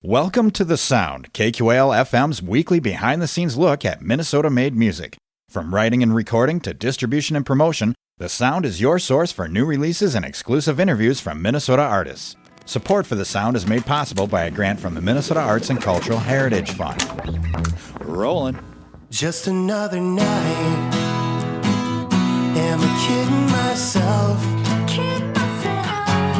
Welcome to The Sound, KQAL FM's weekly behind-the-scenes look at Minnesota-made music. From writing and recording to distribution and promotion, The Sound is your source for new releases and exclusive interviews from Minnesota artists. Support for The Sound is made possible by a grant from the Minnesota Arts and Cultural Heritage Fund. Rolling. Just another night. Am I kidding myself?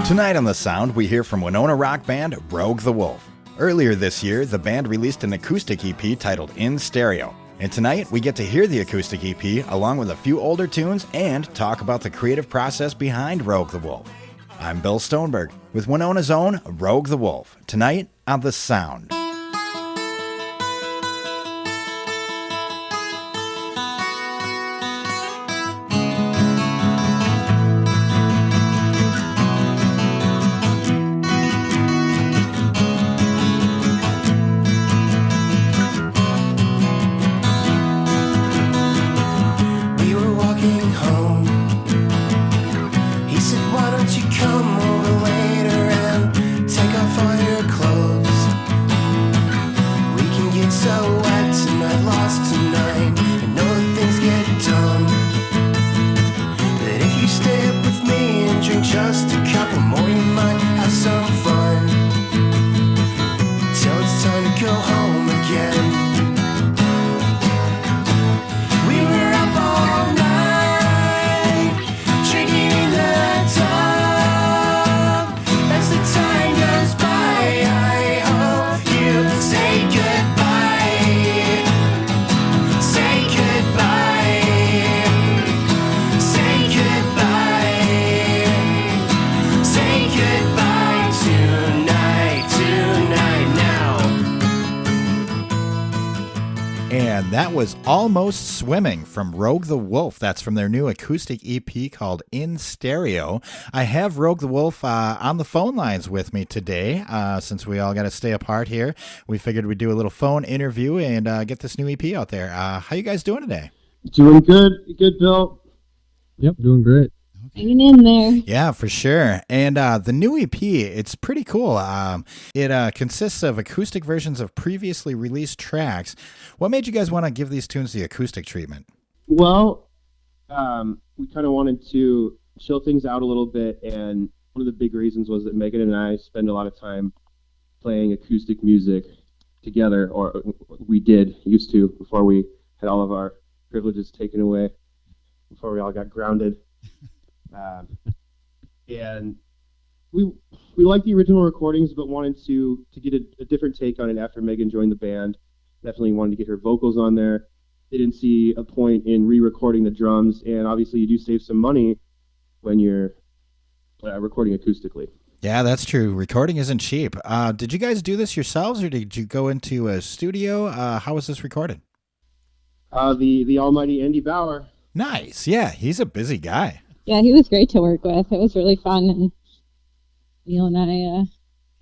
Tonight on The Sound, we hear from Winona rock band Rogue the Wolf. Earlier this year, the band released an acoustic EP titled In Stereo. And tonight, we get to hear the acoustic EP along with a few older tunes and talk about the creative process behind Rogue the Wolf. I'm Bill Stoneberg with Winona's own Rogue the Wolf. Tonight on The Sound. That was Almost Swimming from Rogue the Wolf. That's from their new acoustic EP called In Stereo. I have Rogue the Wolf on the phone lines with me today. Since we all got to stay apart here, we figured we'd do a little phone interview and get this new EP out there. How you guys doing today? Doing good. Good, Bill. Yep, doing great. Hanging in there. Yeah, for sure. And the new EP, it's pretty cool. It consists of acoustic versions of previously released tracks. What made you guys want to give these tunes the acoustic treatment? Well, we kind of wanted to chill things out a little bit, and one of the big reasons was that Megan and I spend a lot of time playing acoustic music together, or we used to, before we had all of our privileges taken away, before we all got grounded. And we liked the original recordings, but wanted to get a different take on it after Megan joined the band. Definitely wanted to get her vocals on there. They didn't see a point in re-recording the drums, and obviously you do save some money when you're recording acoustically. Yeah, that's true. Recording isn't cheap. Did you guys do this yourselves, or did you go into a studio? How was this recorded? The almighty Andy Bauer. Nice. Yeah, he's a busy guy. Yeah, he was great to work with. It was really fun, and Neil and I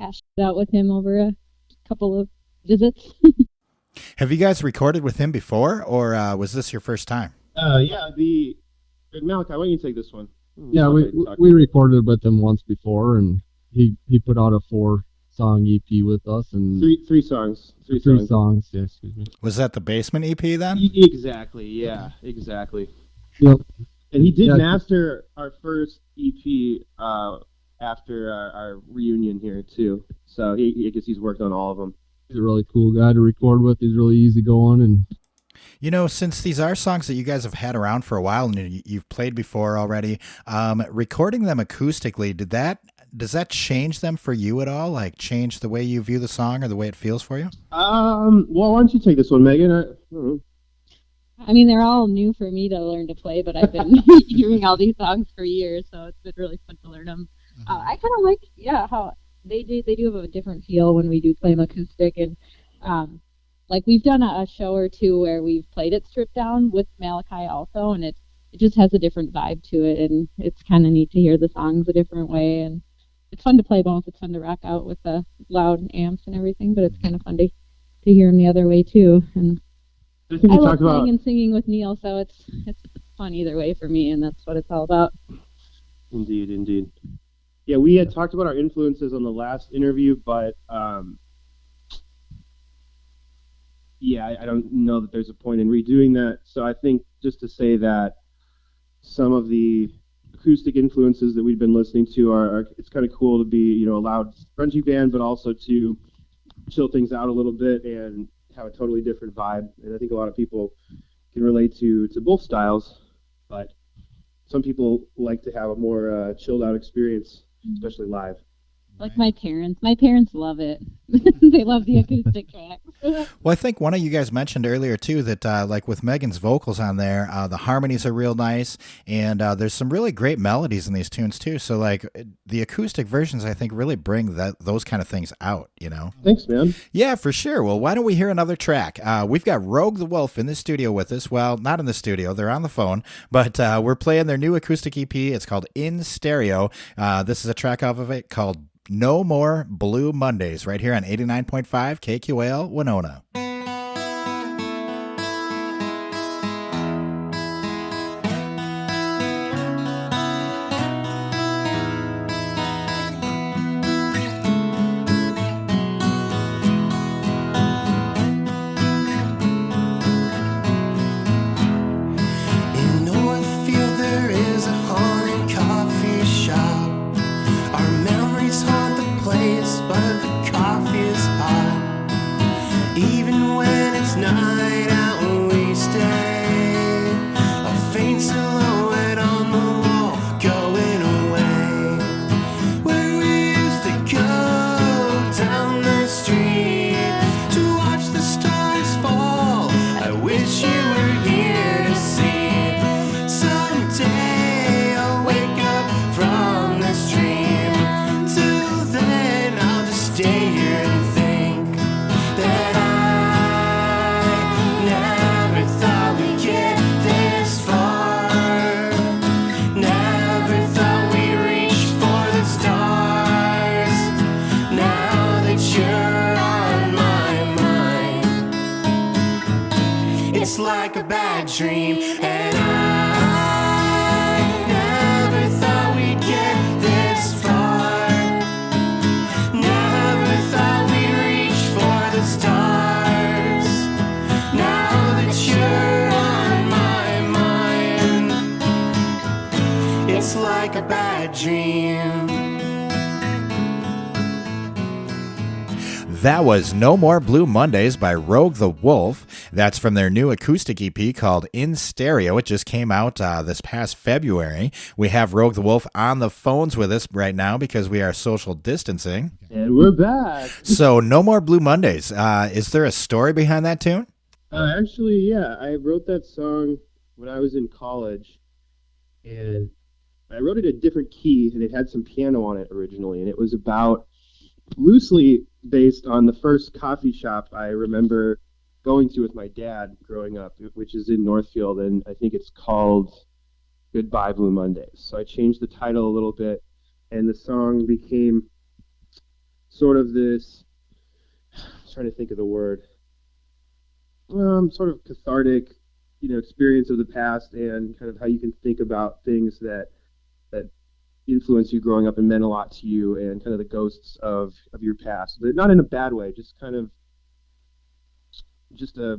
hashed it out with him over a couple of visits. Have you guys recorded with him before, or was this your first time? Yeah, Malachi, why don't you take this one? Yeah, we recorded with him once before, and he put out a 4-song EP with us, and three songs. Three songs. Yeah, excuse me. Was that the Basement EP then? Exactly. Yeah, exactly. Yep. And he did master our first EP after our reunion here too. So I guess he's worked on all of them. He's a really cool guy to record with. He's really easygoing, and you know, since these are songs that you guys have had around for a while and you've played before already, recording them acoustically, does that change them for you at all? Like change the way you view the song or the way it feels for you? Well, why don't you take this one, Megan? I mean, they're all new for me to learn to play, but I've been hearing all these songs for years, so it's been really fun to learn them. I kind of like, how they do have a different feel when we do play them acoustic, and like we've done a show or two where we've played it stripped down with Malachi also, and it just has a different vibe to it, and it's kind of neat to hear the songs a different way, and it's fun to play both. It's fun to rock out with the loud amps and everything, but it's kind of fun to hear them the other way too, and I love playing and singing with Neil, so it's fun either way for me, and that's what it's all about. Indeed. Yeah, we had talked about our influences on the last interview, but yeah, I don't know that there's a point in redoing that. So I think just to say that some of the acoustic influences that we've been listening to are it's kind of cool to be, a loud grungy band, but also to chill things out a little bit and have a totally different vibe. And I think a lot of people can relate to both styles, but some people like to have a more chilled out experience, especially live. Like my parents. My parents love it. They love the acoustic tracks. Well, I think one of you guys mentioned earlier too that like with Megan's vocals on there, the harmonies are real nice, and there's some really great melodies in these tunes too. So like the acoustic versions, I think really bring those kind of things out. Thanks, man. Yeah, for sure. Well, why don't we hear another track? We've got Rogue the Wolf in the studio with us. Well, not in the studio; they're on the phone. But we're playing their new acoustic EP. It's called In Stereo. This is a track off of it called No More Blue Mondays, right here on 89.5 KQAL Winona. In Northfield there is a haunted coffee shop. Our memories haunt the place, but the coffee is hot. Even when it's night out, we stay. A faint silhouette on the wall, going away. Where we used to go down the street to watch the stars fall. I wish you were here to see. Someday I'll wake up from this dream. Till then I'll just stay here and think that I never thought we'd get this far. Never thought we'd reach for the stars. Now that you're on my mind, it's like a bad dream. And I never thought we'd get this far. Never thought we'd reach for the stars. Now that you're on my mind, it's like a bad dream. That was No More Blue Mondays by Rogue the Wolf. That's from their new acoustic EP called In Stereo. It just came out this past February. We have Rogue the Wolf on the phones with us right now because we are social distancing. And we're back. So No More Blue Mondays. Is there a story behind that tune? Actually, yeah, I wrote that song when I was in college, and I wrote it in a different key, and it had some piano on it originally, and it was about loosely based on the first coffee shop I remember going to with my dad growing up, which is in Northfield, and I think it's called Goodbye Blue Mondays. So I changed the title a little bit, and the song became sort of this, I'm trying to think of the word, sort of cathartic, experience of the past and kind of how you can think about things that influence you growing up and meant a lot to you, and kind of the ghosts of your past, but not in a bad way, just kind of just a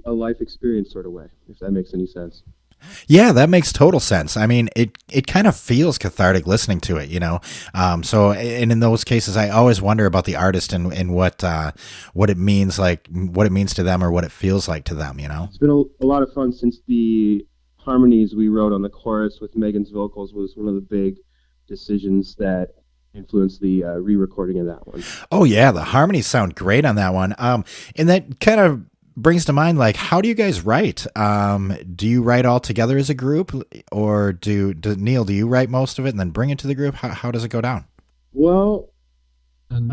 life experience sort of way, if that makes any sense. Yeah, that makes total sense. I mean, it kind of feels cathartic listening to it, So, and in those cases, I always wonder about the artist and what it means, like what it means to them or what it feels like to them, It's been a lot of fun since the harmonies we wrote on the chorus with Megan's vocals was one of the big decisions that influenced the re-recording of that one. Oh yeah, the harmonies sound great on that one. And that kind of brings to mind, like, how do you guys write? Do you write all together as a group, or Neil, do you write most of it and then bring it to the group? How does it go down? Well, And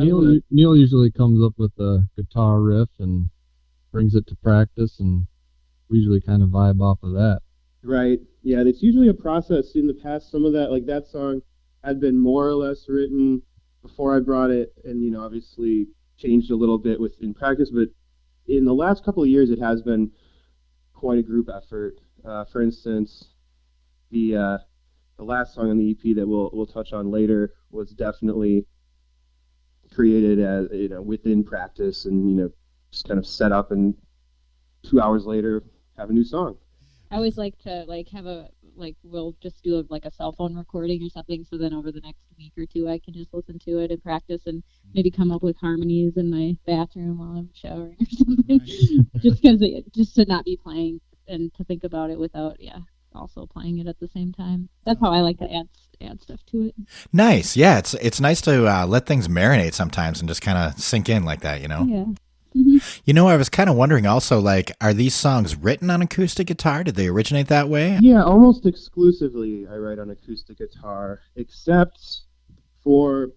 Neil usually comes up with a guitar riff and brings it to practice, and we usually kind of vibe off of that. right. Yeah, it's usually a process. In the past, some of that, like that song, had been more or less written before I brought it, and obviously changed a little bit in practice. But in the last couple of years, it has been quite a group effort. For instance, the last song on the EP that we'll touch on later was definitely created as within practice, and just kind of set up and 2 hours later, have a new song. I always like to we'll just do a cell phone recording or something, so then over the next week or two I can just listen to it and practice and maybe come up with harmonies in my bathroom while I'm showering or something. Just to not be playing and to think about it without also playing it at the same time. That's how I like to add stuff to it. Nice. Yeah, it's nice to let things marinate sometimes and just kind of sink in like that, Yeah. I was kind of wondering also, are these songs written on acoustic guitar? Did they originate that way? Yeah, almost exclusively I write on acoustic guitar, except for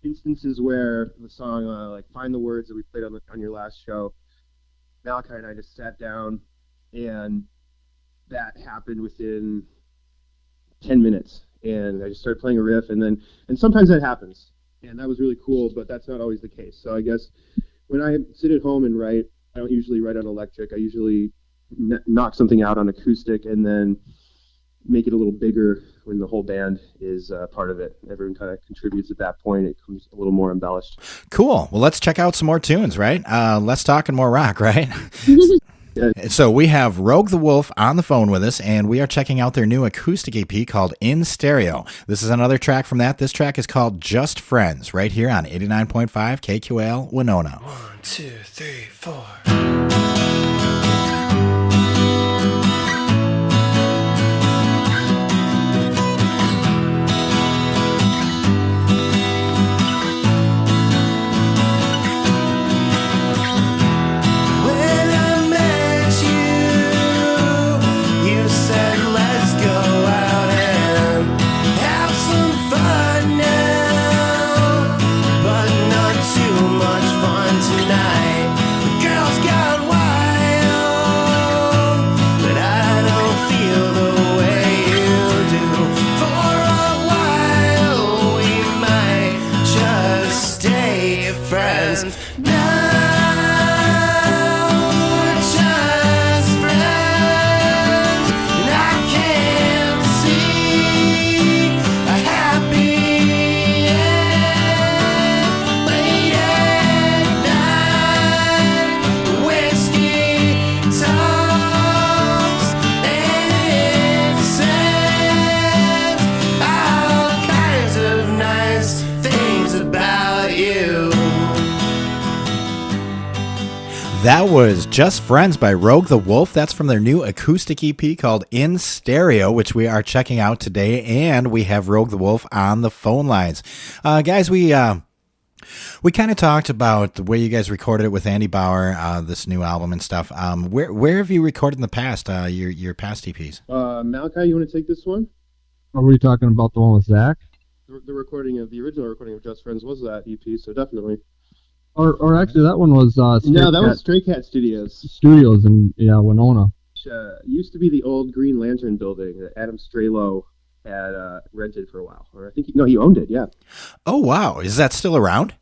instances where the song, Find the Words that we played on your last show, Malachi and I just sat down, and that happened within 10 minutes. And I just started playing a riff, and sometimes that happens. And that was really cool, but that's not always the case. So I guess when I sit at home and write, I don't usually write on electric. I usually knock something out on acoustic and then make it a little bigger when the whole band is part of it. Everyone kind of contributes at that point. It comes a little more embellished. Cool. Well, let's check out some more tunes, right? Let's talk and more rock, right? Yeah. So we have Rogue the Wolf on the phone with us, and we are checking out their new acoustic EP called In Stereo. This is another track from that. This track is called Just Friends, right here on 89.5 KQAL Winona. 1, 2, 3, 4. That was Just Friends by Rogue the Wolf. That's from their new acoustic EP called In Stereo, which we are checking out today, and we have Rogue the Wolf on the phone lines. Guys, we kind of talked about the way you guys recorded it with Andy Bauer, this new album and stuff. Where have you recorded in the past, your past EPs? Malachi, you want to take this one? Are we talking about the one with Zach? The original recording of Just Friends was that EP, so definitely. Or actually, that one was was Stray Cat Studios in Winona. Which, used to be the old Green Lantern building that Adam Stralow had rented for a while, or I think he owned it. Yeah. Oh wow, is that still around?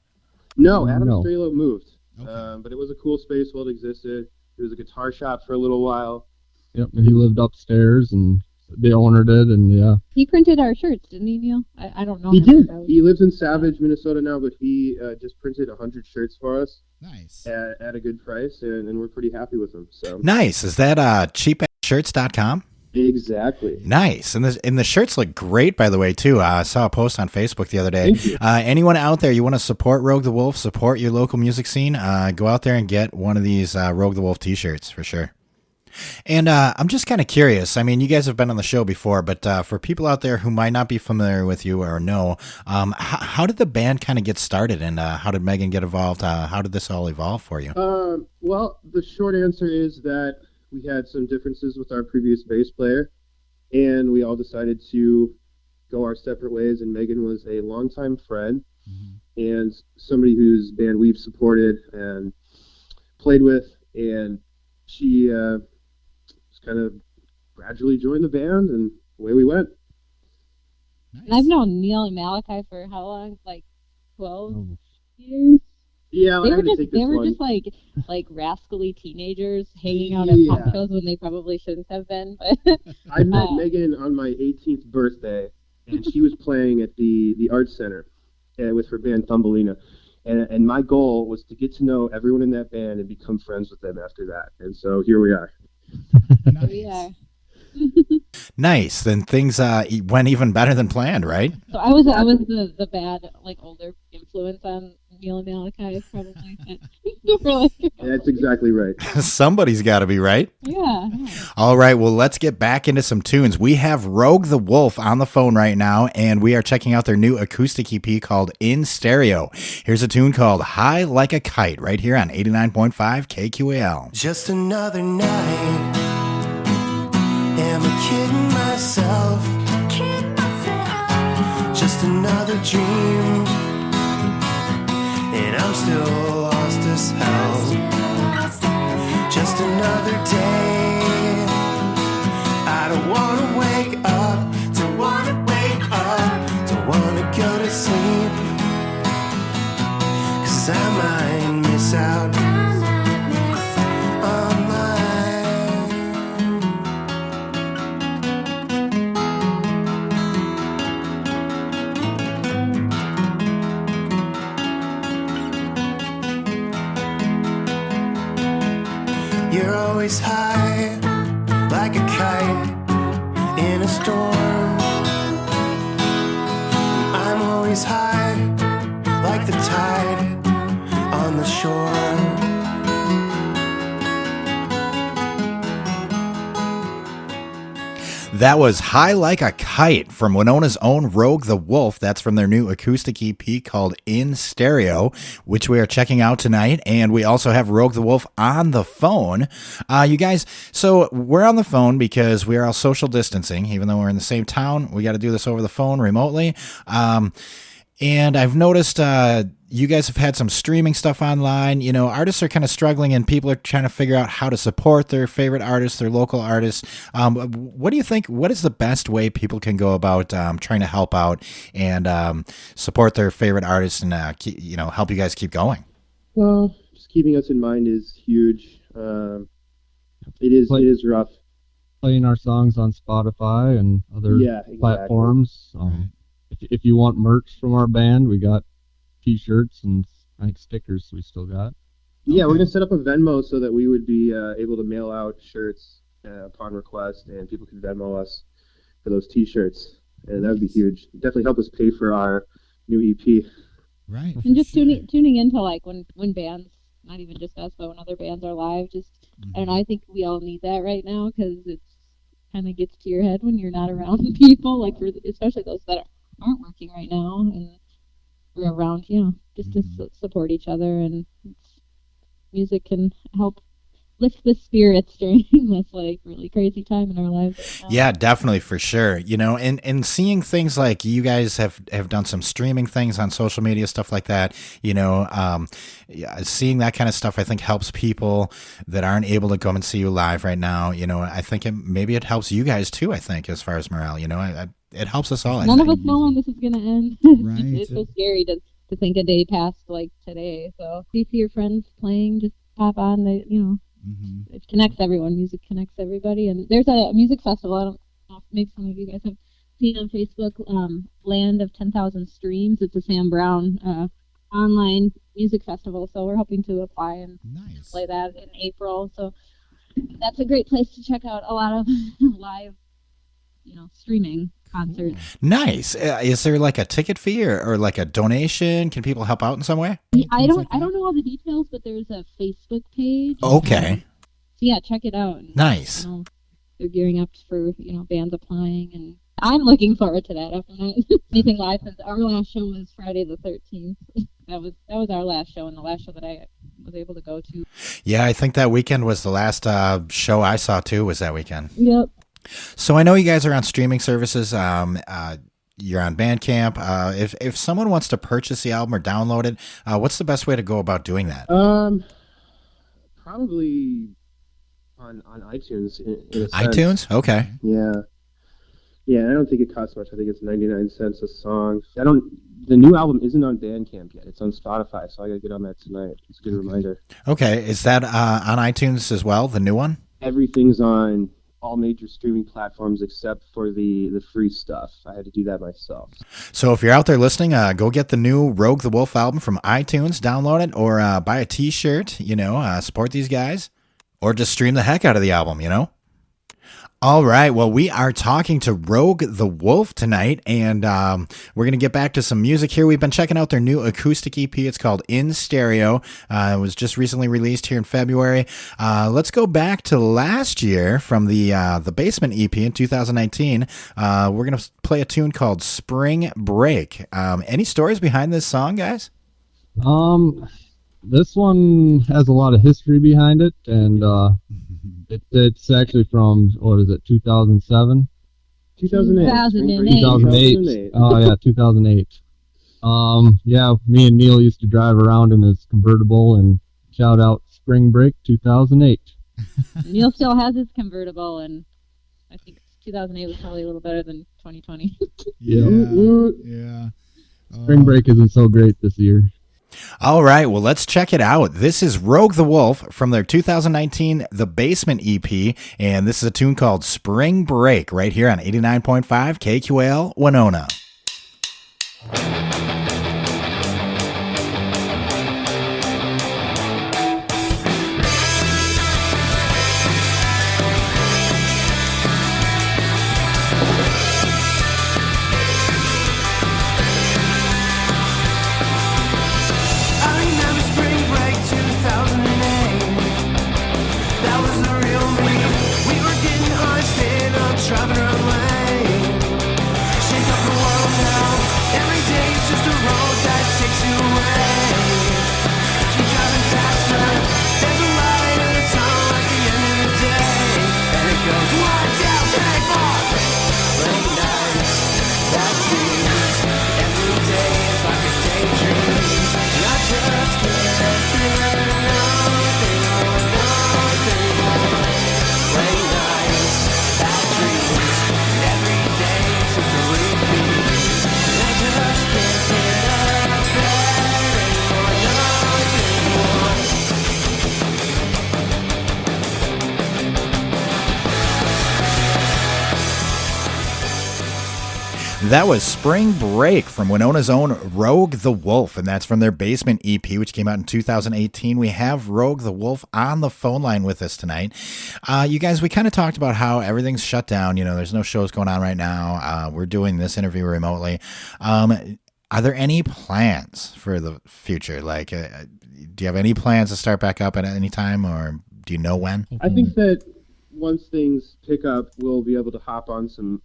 No, Adam No. Stralow moved, Okay. but it was a cool space while it existed. It was a guitar shop for a little while. Yep, and he lived upstairs, and the owner did, and yeah. He printed our shirts, didn't he, Neil? I don't know. He him, did. so- He lives in Savage, Minnesota now, but he just printed 100 shirts for us Nice. at a good price, and we're pretty happy with them. So Nice. Is that cheapshirts.com? exactly. Nice. And the shirts look great, by the way, too. I saw a post on Facebook the other day. Thank you. Anyone out there, you want to support Rogue the Wolf, support your local music scene, go out there and get one of these Rogue the Wolf t-shirts for sure. And I'm just kind of curious. I mean, you guys have been on the show before, but for people out there who might not be familiar with you or know, how did the band kind of get started, and how did Megan get involved? How did this all evolve for you? Well, the short answer is that we had some differences with our previous bass player, and we all decided to go our separate ways, and Megan was a longtime friend and somebody whose band we've supported and played with, and she kind of gradually joined the band, and away we went. And I've known Neil and Malachi for how long? Like 12 years? Yeah, They I were had to just take this one. like rascally teenagers hanging out at pop Yeah. shows when they probably shouldn't have been. But I met Megan on my 18th birthday, and she was playing at the Arts Center with her band Thumbelina. And my goal was to get to know everyone in that band and become friends with them after that. And so here we are. Yeah. Nice. Then things went even better than planned, right? So I was the bad, like, older influence on Neil and Malachi, probably. That's exactly right. Somebody's got to be right. Yeah. All right, well, let's get back into some tunes. We have Rogue the Wolf on the phone right now, and we are checking out their new acoustic EP called In Stereo. Here's a tune called High Like a Kite right here on 89.5 KQAL. Just another night. Am I kidding myself? Just another dream. And I'm still lost as hell. Just another day. I don't wanna wake up. Don't wanna wake up. Don't wanna go to sleep. 'Cause I might miss out on life. You're always high, like a kite in a storm. I'm always high, like the tide on the shore. That was High Like a Kite from Winona's own Rogue the Wolf. That's from their new acoustic EP called In Stereo, which we are checking out tonight. And we also have Rogue the Wolf on the phone. You guys, so we're on the phone because we are all social distancing. Even though we're in the same town, we got to do this over the phone remotely. And I've noticed you guys have had some streaming stuff online. You know, artists are kind of struggling and people are trying to figure out how to support their favorite artists, their local artists. What do you think? What is the best way people can go about trying to help out and support their favorite artists and, help you guys keep going? Well, just keeping us in mind is huge. It is rough. Playing our songs on Spotify and other Exactly. platforms. If you want merch from our band, we got T-shirts and I think stickers we still got. Yeah, we're going to set up a Venmo so that we would be able to mail out shirts upon request, and people can Venmo us for those T-shirts. And that would be huge. Definitely help us pay for our new EP. Right. And just tuning into, like, when bands, not even just us, but when other bands are live, I don't know, I think we all need that right now because it's kind of gets to your head when you're not around people, like, especially those that aren't working right now, and we're around, just to support each other, and music can help lift the spirits during this, like, really crazy time in our lives right now. Yeah, definitely, for sure. And seeing things like you guys have done some streaming things on social media, stuff like that, seeing that kind of stuff, I think helps people that aren't able to come and see you live right now. I think maybe it helps you guys too, I think, as far as morale, it helps us all. None of us know when this is going to end. Right. It's so scary to think a day past like today. So if you see your friends playing, just pop on. It connects everyone. Music connects everybody. And there's a music festival. I don't know if maybe some of you guys have seen on Facebook, Land of 10,000 Streams. It's a Sam Brown online music festival. So we're hoping to apply and play that in April. So that's a great place to check out a lot of live, streaming concerts. Nice. Is there like a ticket fee or like a donation? Can people help out in some way? I don't know all the details, but there's a Facebook page. Okay. So yeah, check it out. Nice. They're gearing up for bands applying, and I'm looking forward to that. After anything live, since our last show was Friday the 13th. That was our last show, and the last show that I was able to go to. Yeah, I think that weekend was the last show I saw too. Was that weekend? Yep. So I know you guys are on streaming services. You're on Bandcamp. If someone wants to purchase the album or download it, what's the best way to go about doing that? Probably on iTunes. In a sense. iTunes? Okay. Yeah. I don't think it costs much. I think it's 99 cents a song. The new album isn't on Bandcamp yet. It's on Spotify, so I gotta get on that tonight. It's a good reminder. Okay. Is that on iTunes as well? The new one? Everything's on all major streaming platforms except for the free stuff. I had to do that myself. So if you're out there listening, go get the new Rogue the Wolf album from iTunes, download it, or buy a T-shirt, support these guys, or just stream the heck out of the album, All right, well, we are talking to Rogue the Wolf tonight, and we're going to get back to some music here. We've been checking out their new acoustic EP. It's called In Stereo. It was just recently released here in February. Let's go back to last year from the Basement EP in 2019. We're going to play a tune called Spring Break. Any stories behind this song, guys? This one has a lot of history behind it, and it's actually from, 2007? 2008. 2008. Oh, yeah, 2008. Yeah, me and Neil used to drive around in his convertible and shout out Spring Break 2008. Neil still has his convertible, and I think 2008 was probably a little better than 2020. Yeah. Spring Break isn't so great this year. All right, well, let's check it out. This is Rogue the Wolf from their 2019 The Basement EP, and this is a tune called Spring Break right here on 89.5 KQAL Winona. Driving around lane, shake up the world now. Every day it's just a road that takes you away. Keep driving faster. There's a light at a tunnel at the end of the day, and it goes 1, 2, 3, 4. Late nights, bad dreams. Every day is like a daydream. And I just can't feel nothing more. Late nights, bad dreams. Every day is just a repeat. And I just can't get up there anymore. Nothing more. That was Spring Break from Winona's own Rogue the Wolf, and that's from their Basement EP, which came out in 2018. We have Rogue the Wolf on the phone line with us tonight. You guys, we kind of talked about how everything's shut down. There's no shows going on right now. We're doing this interview remotely. Are there any plans for the future? Like, do you have any plans to start back up at any time, or do you know when? I think that once things pick up, we'll be able to hop on some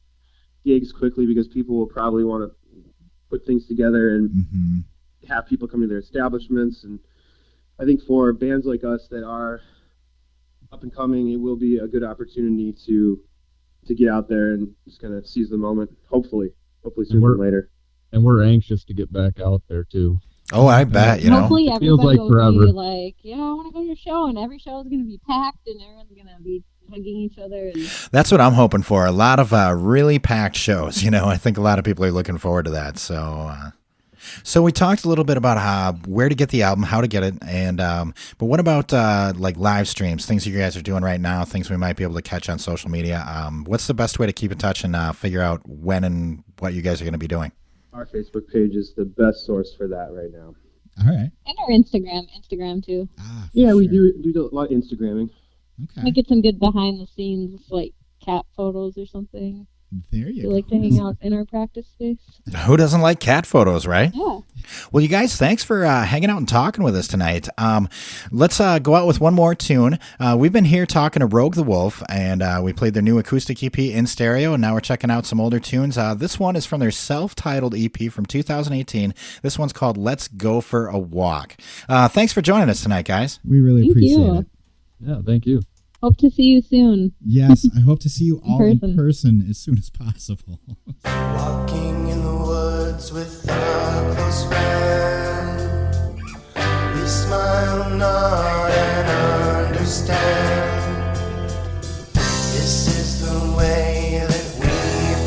gigs quickly because people will probably want to put things together and have people come to their establishments. And I think for bands like us that are up and coming, it will be a good opportunity to get out there and just kind of seize the moment. Hopefully sooner than later. And we're anxious to get back out there too. Oh, I bet, Hopefully It feels everybody like will forever. be like, yeah, I want to go to your show, and every show is going to be packed, and everyone's going to be hugging each other. And That's what I'm hoping for. A lot of really packed shows. I think a lot of people are looking forward to that. So we talked a little bit about where to get the album, how to get it, and but what about like live streams, things you guys are doing right now, things we might be able to catch on social media? What's the best way to keep in touch and figure out when and what you guys are going to be doing? Our Facebook page is the best source for that right now. All right. and our Instagram too. Yeah, we do a lot of Instagramming. Okay. We get some good behind the scenes, like cat photos or something. There you We go. like to hang out in our practice space. Who doesn't like cat photos, right? Yeah. Well, you guys, thanks for hanging out and talking with us tonight. Let's go out with one more tune. We've been here talking to Rogue the Wolf, and we played their new acoustic EP in stereo, and now we're checking out some older tunes. This one is from their self-titled EP from 2018. This one's called Let's Go for a Walk. Thanks for joining us tonight, guys. We really Thank appreciate you. it. Yeah, thank you. Hope to see you soon. Yes, I hope to see you all in person. person as soon as possible. Walking in the woods with a close friend, we smile, nod, and understand. This is the way that we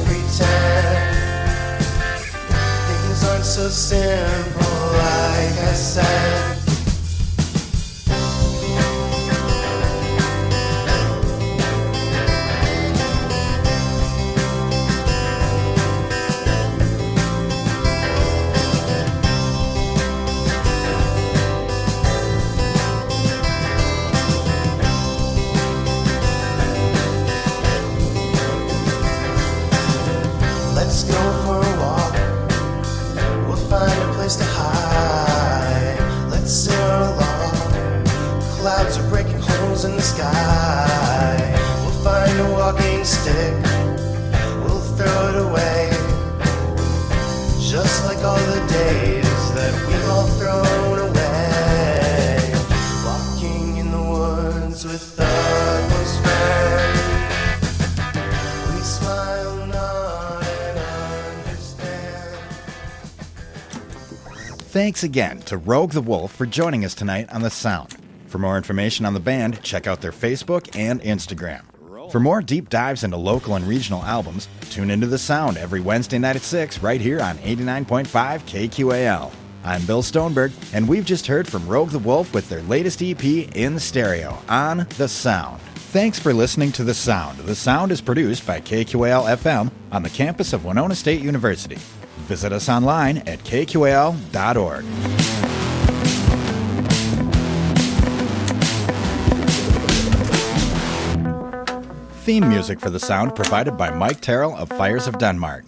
pretend. Things aren't so simple, like I said. clouds are breaking holes in the sky. We'll find a walking stick, we'll throw it away, just like all the days that we've all thrown away. Walking in the woods with the postman, we smile, nod, and understand. Thanks again to Rogue the Wolf for joining us tonight on The Sound. For more information on the band, check out their Facebook and Instagram. For more deep dives into local and regional albums, tune into The Sound every Wednesday night at 6 right here on 89.5 KQAL. I'm Bill Stoneberg, and we've just heard from Rogue the Wolf with their latest EP, In Stereo, on The Sound. Thanks for listening to The Sound. The Sound is produced by KQAL FM on the campus of Winona State University. Visit us online at kqal.org. Theme music for The Sound provided by Mike Terrell of Fires of Denmark.